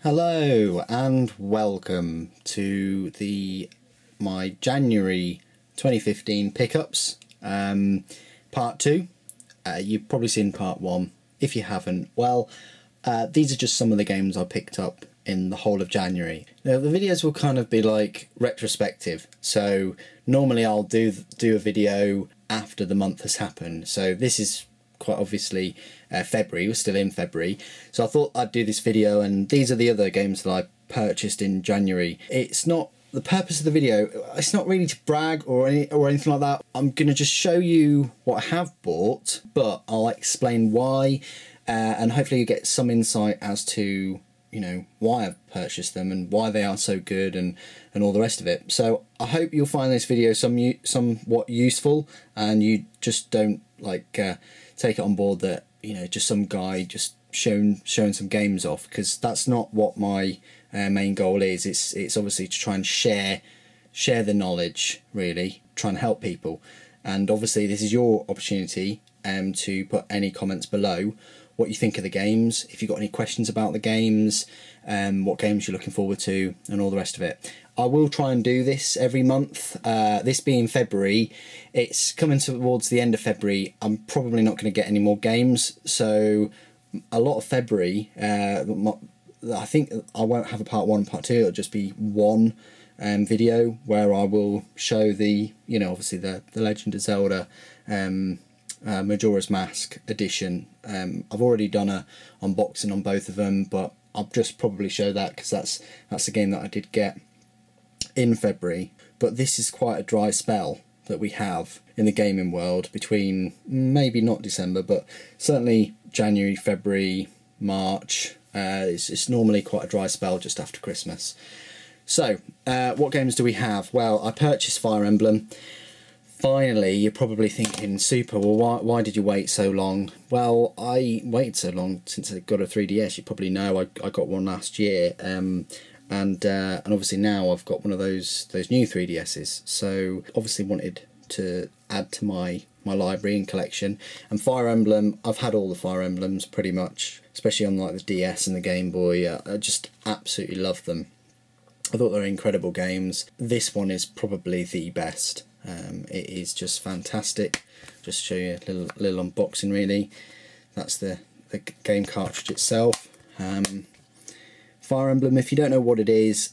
Hello and welcome to my January 2015 pickups, part 2. You've probably seen part 1. If you haven't, well, these are just some of the games I picked up in the whole of January. Now the videos will kind of be like retrospective, so normally I'll do a video after the month has happened. So this is quite obviously February, we're still in February, so I thought I'd do this video, and these are the other games that I purchased in January. It's not the purpose of the video, it's not really to brag or anything like that. I'm gonna just show you what I have bought, but I'll explain why, and hopefully you get some insight as to, you know, why I've purchased them and why they are so good and all the rest of it. So I hope you'll find this video somewhat useful, and you just don't like take it on board that, you know, just some guy just showing some games off, because that's not what my main goal is. It's obviously to try and share the knowledge, really try and help people. And obviously this is your opportunity to put any comments below what you think of the games, if you've got any questions about the games, what games you're looking forward to, and all the rest of it. I will try and do this every month. This being February, it's coming towards the end of February. I'm probably not going to get any more games, so a lot of February, I think I won't have a part 1 and part 2. It'll just be one video where I will show the, you know, obviously the Legend of Zelda Majora's Mask edition. I've already done a unboxing on both of them, but I'll just probably show that because that's a game that I did get in February. But this is quite a dry spell that we have in the gaming world between maybe not December, but certainly January, February, March. It's normally quite a dry spell just after Christmas. So what games do we have? Well, I purchased Fire Emblem. Finally, you're probably thinking, super, well, why did you wait so long? Well, I waited so long since I got a 3DS. You probably know I got one last year, and obviously now I've got one of those new 3DSs. So obviously wanted to add to my library and collection. And Fire Emblem, I've had all the Fire Emblems pretty much, especially on like the DS and the Game Boy. I just absolutely love them. I thought they were incredible games. This one is probably the best. It is just fantastic. Just show you a little unboxing really. That's the game cartridge itself. Fire Emblem, if you don't know what it is,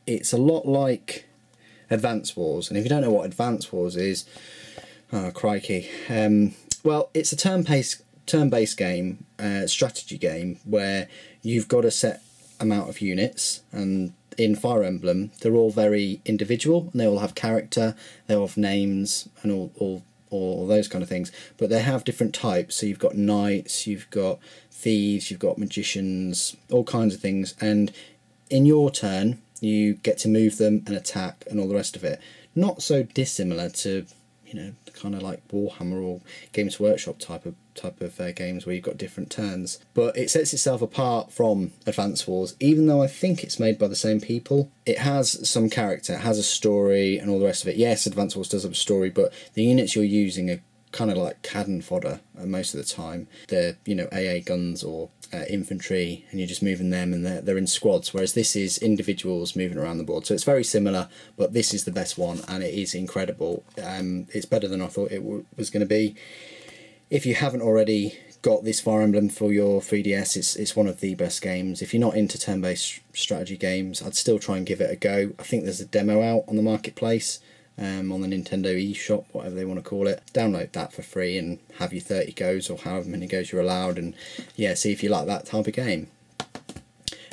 it's a lot like Advance Wars, and if you don't know what Advance Wars is, oh crikey, well, it's a turn-based game, strategy game, where you've got a set amount of units, and in Fire Emblem they're all very individual, and they all have character, they all have names and all those kind of things, but they have different types. So you've got knights, you've got thieves, you've got magicians, all kinds of things, and in your turn you get to move them and attack and all the rest of it. Not so dissimilar to, you know, kind of like Warhammer or Games Workshop type of games where you've got different turns. But it sets itself apart from Advance Wars, even though I think it's made by the same people. It has some character, it has a story and all the rest of it. Yes, Advance Wars does have a story, but the units you're using are kind of like cannon fodder most of the time. They're, you know, AA guns or infantry, and you're just moving them, and they're in squads, whereas this is individuals moving around the board. So it's very similar, but this is the best one, and it is incredible. It's better than I thought it was going to be. If you haven't already got this Fire Emblem for your 3DS, it's one of the best games. If you're not into turn-based strategy games, I'd still try and give it a go. I think there's a demo out on the marketplace, on the Nintendo eShop, whatever they want to call it. Download that for free and have your 30 goes, or however many goes you're allowed, and yeah, see if you like that type of game.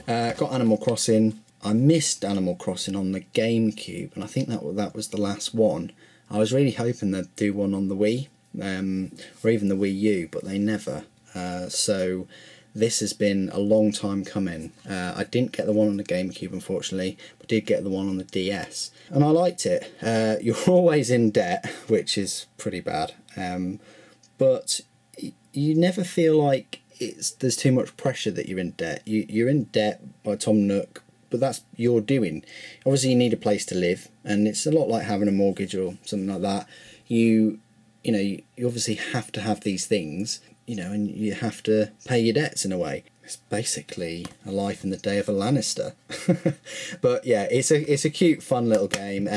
Got Animal Crossing. I missed Animal Crossing on the GameCube, and I think that was the last one. I was really hoping they'd do one on the Wii, or even the Wii U, but they never. So this has been a long time coming. I didn't get the one on the GameCube, unfortunately, but did get the one on the DS, and I liked it. You're always in debt, which is pretty bad, but you never feel like there's too much pressure that you're in debt. You're in debt by Tom Nook, but that's your doing. Obviously you need a place to live, and it's a lot like having a mortgage or something like that. You obviously have to have these things, you know, and you have to pay your debts in a way. it's basically a life in the day of a Lannister. But yeah, it's a cute, fun little game.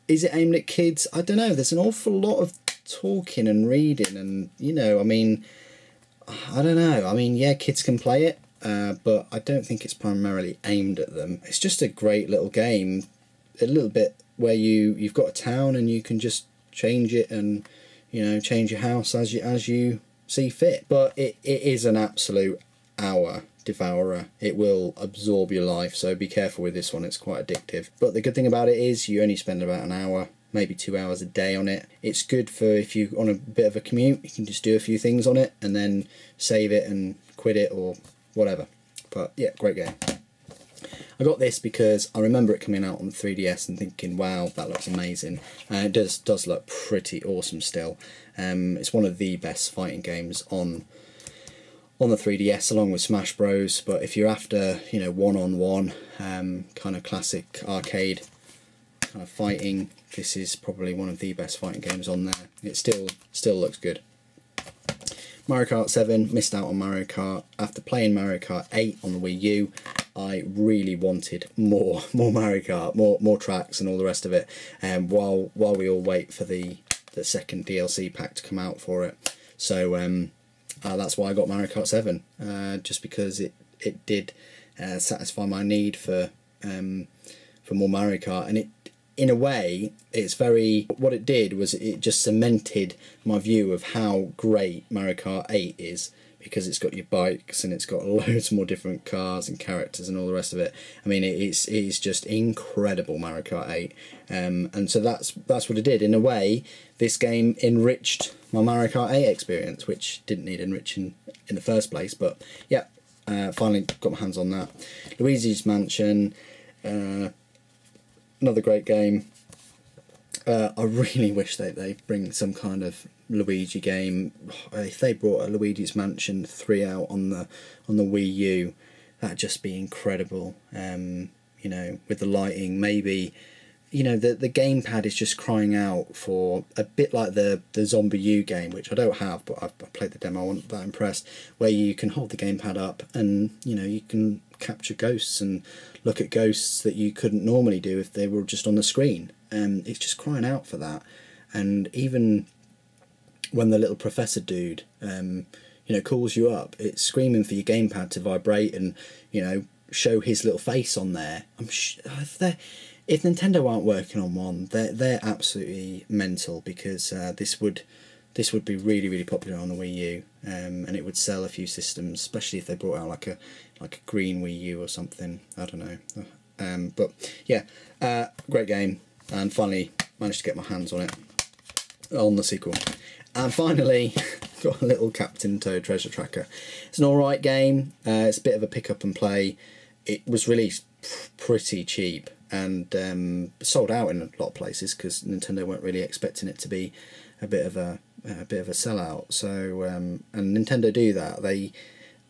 Is it aimed at kids? I don't know. There's an awful lot of talking and reading, and you know, I mean, I don't know. I mean, yeah, kids can play it, but I don't think it's primarily aimed at them. It's just a great little game, a little bit where you've got a town and you can just change it and, you know, change your house as you see fit. But it is an absolute hour devourer. It will absorb your life, so be careful with this one. It's quite addictive. But the good thing about it is you only spend about an hour, maybe 2 hours a day on it. It's good for if you're on a bit of a commute, you can just do a few things on it and then save it and quit it or whatever. But yeah, great game. I got this because I remember it coming out on the 3DS and thinking, wow, that looks amazing. And it does look pretty awesome still. It's one of the best fighting games on the 3DS, along with Smash Bros. But if you're after, you know, one-on-one, kind of classic arcade kind of fighting, this is probably one of the best fighting games on there. It still looks good. Mario Kart 7, missed out on Mario Kart. After playing Mario Kart 8 on the Wii U, I really wanted more Mario Kart, more tracks and all the rest of it. While we all wait for the second DLC pack to come out for it. So that's why I got Mario Kart 7, just because it did satisfy my need for more Mario Kart, and it, in a way, it's very, what it did was it just cemented my view of how great Mario Kart 8 is, because it's got your bikes and it's got loads more different cars and characters and all the rest of it. I mean, it is just incredible, Mario Kart 8, and so that's what it did. In a way, this game enriched my Mario Kart 8 experience, which didn't need enriching in the first place. But yeah, finally got my hands on that. Luigi's Mansion, another great game. I really wish they bring some kind of Luigi game. If they brought a Luigi's Mansion 3 out on the Wii U, that'd just be incredible. You know, with the lighting, maybe, you know, the gamepad is just crying out for a bit like the Zombie U game, which I don't have, but I've played the demo. I wasn't that impressed, where you can hold the gamepad up and, you know, you can capture ghosts and look at ghosts that you couldn't normally do if they were just on the screen. It's just crying out for that. And even when the little professor dude, you know, calls you up, it's screaming for your gamepad to vibrate and, you know, show his little face on there. If Nintendo aren't working on one, they're absolutely mental, because this would be really, really popular on the Wii U, and it would sell a few systems, especially if they brought out like a green Wii U or something. I don't know. But yeah, great game, and finally managed to get my hands on it, on the sequel. And finally got a little Captain Toad Treasure Tracker. It's an alright game. It's a bit of a pick up and play. It was released pretty cheap and sold out in a lot of places, because Nintendo weren't really expecting it to be a bit of a sellout. So and Nintendo do that. They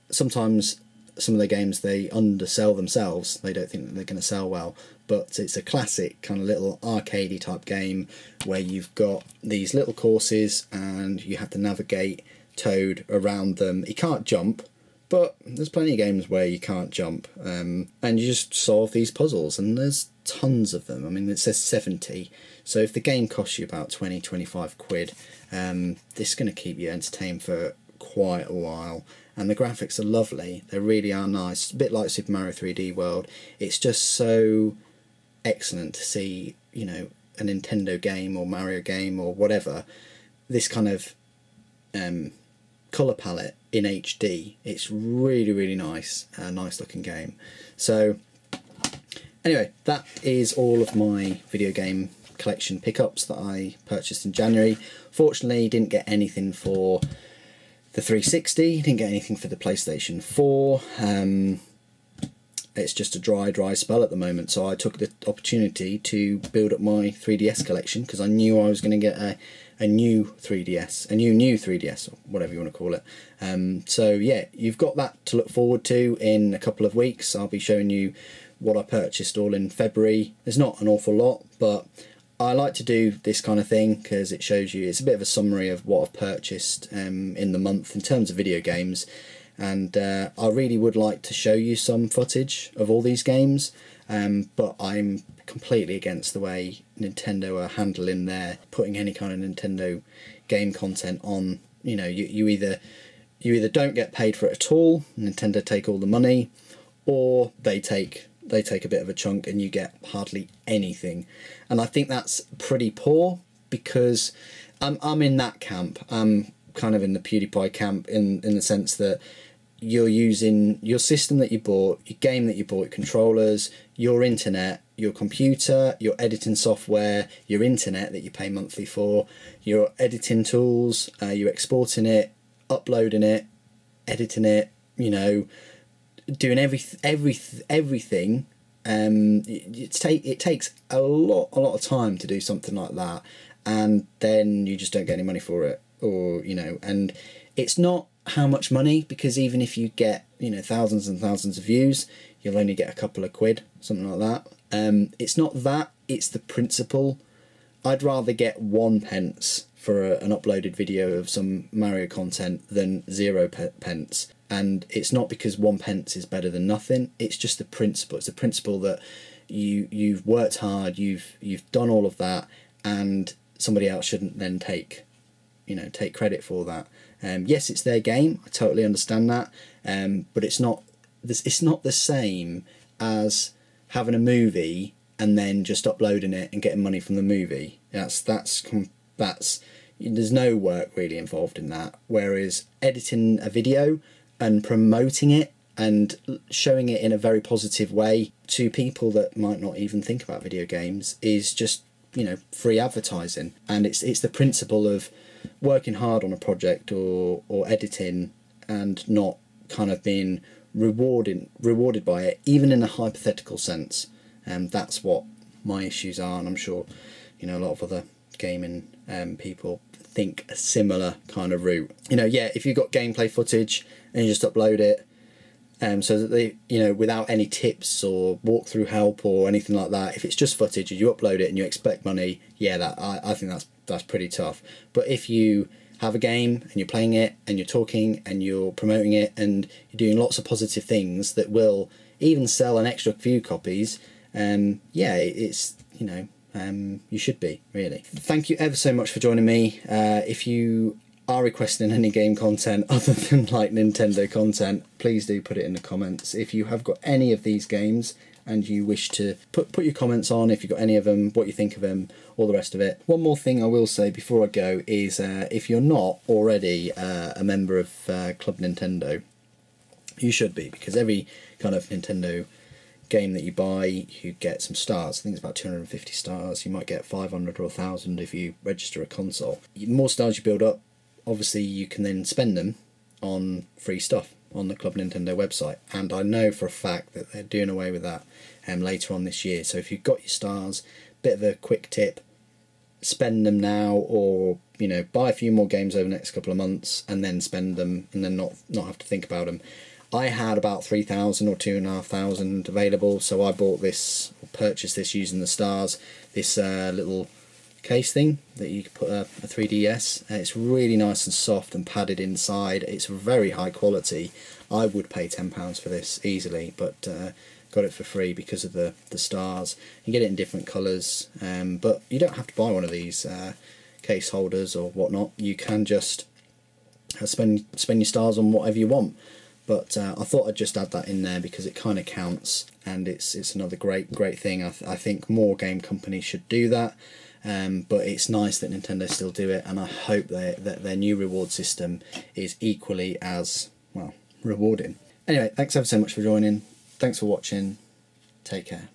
sometimes, some of the games, they undersell themselves. They don't think that they're going to sell well, but it's a classic kind of little arcadey type game where you've got these little courses and you have to navigate Toad around them. He can't jump, but there's plenty of games where you can't jump, and you just solve these puzzles, and there's tons of them. I mean, it says 70, so if the game costs you about 20-25 quid, this is going to keep you entertained for quite a while. And the graphics are lovely, they really are nice, a bit like Super Mario 3D World. It's just so excellent to see, you know, a Nintendo game or Mario game or whatever, this kind of colour palette in HD. It's really, really nice, a nice looking game. So anyway, that is all of my video game collection pickups that I purchased in January. Fortunately, didn't get anything for the 360, didn't get anything for the PlayStation 4. It's just a dry spell at the moment, so I took the opportunity to build up my 3DS collection, because I knew I was going to get a new 3DS, a new 3DS, or whatever you want to call it. So yeah, you've got that to look forward to in a couple of weeks. I'll be showing you what I purchased all in February. There's not an awful lot, but I like to do this kind of thing because it shows you, it's a bit of a summary of what I've purchased in the month in terms of video games. and I really would like to show you some footage of all these games, but I'm completely against the way Nintendo are handling their putting any kind of Nintendo game content on. You know, you either don't get paid for it at all, Nintendo take all the money, or they take a bit of a chunk and you get hardly anything. And I think that's pretty poor, because I'm in that camp. I'm kind of in the PewDiePie camp in the sense that you're using your system that you bought, your game that you bought, controllers, your internet, your computer, your editing software, your internet that you pay monthly for, your editing tools, you're exporting it, uploading it, editing it, you know, doing everything. It takes a lot of time to do something like that, and then you just don't get any money for it, or you know. And it's not how much money, because even if you get, you know, thousands and thousands of views, you'll only get a couple of quid, something like that. It's not that, it's the principle. I'd rather get 1p for an uploaded video of some Mario content than 0p. And it's not because 1p is better than nothing, it's just the principle. It's the principle that you've worked hard, you've done all of that, and somebody else shouldn't then take credit for that. Yes, it's their game, I totally understand that, but it's not the same as having a movie and then just uploading it and getting money from the movie. That's there's no work really involved in that. Whereas editing a video and promoting it and showing it in a very positive way to people that might not even think about video games is just, you know, free advertising. And it's the principle of working hard on a project or editing and not kind of being rewarded by it, even in a hypothetical sense. And that's what my issues are, and I'm sure, you know, a lot of other gaming people think a similar kind of route. You know, yeah, if you've got gameplay footage and you just upload it, so that they, you know, without any tips or walkthrough help or anything like that, if it's just footage and you upload it and you expect money, yeah, I think that's pretty tough. But if you have a game and you're playing it and you're talking and you're promoting it and you're doing lots of positive things that will even sell an extra few copies, yeah, it's, you know, you should be, really. Thank you ever so much for joining me. If you are requesting any game content other than like Nintendo content, please do put it in the comments. If you have got any of these games and you wish to put your comments on, if you've got any of them, what you think of them, all the rest of it. One more thing I will say before I go is if you're not already a member of Club Nintendo, you should be, because every kind of Nintendo game that you buy, you get some stars. I think it's about 250 stars. You might get 500 or 1,000 if you register a console. The more stars you build up, obviously you can then spend them on free stuff on the Club Nintendo website, and I know for a fact that they're doing away with that later on this year. So if you've got your stars, bit of a quick tip, spend them now, or, you know, buy a few more games over the next couple of months and then spend them, and then not have to think about them. I had about 3,000 or 2,500 available, so I purchased this using the stars, this little case thing that you could put a 3DS. It's really nice and soft and padded inside. It's very high quality. I would pay £10 for this easily, but got it for free because of the stars. You get it in different colours, but you don't have to buy one of these case holders or whatnot. You can just spend your stars on whatever you want. But I thought I'd just add that in there because it kind of counts, and it's another great thing. I think more game companies should do that. But it's nice that Nintendo still do it, and I hope that their new reward system is equally as, well, rewarding. Anyway, thanks ever so much for joining. Thanks for watching. Take care.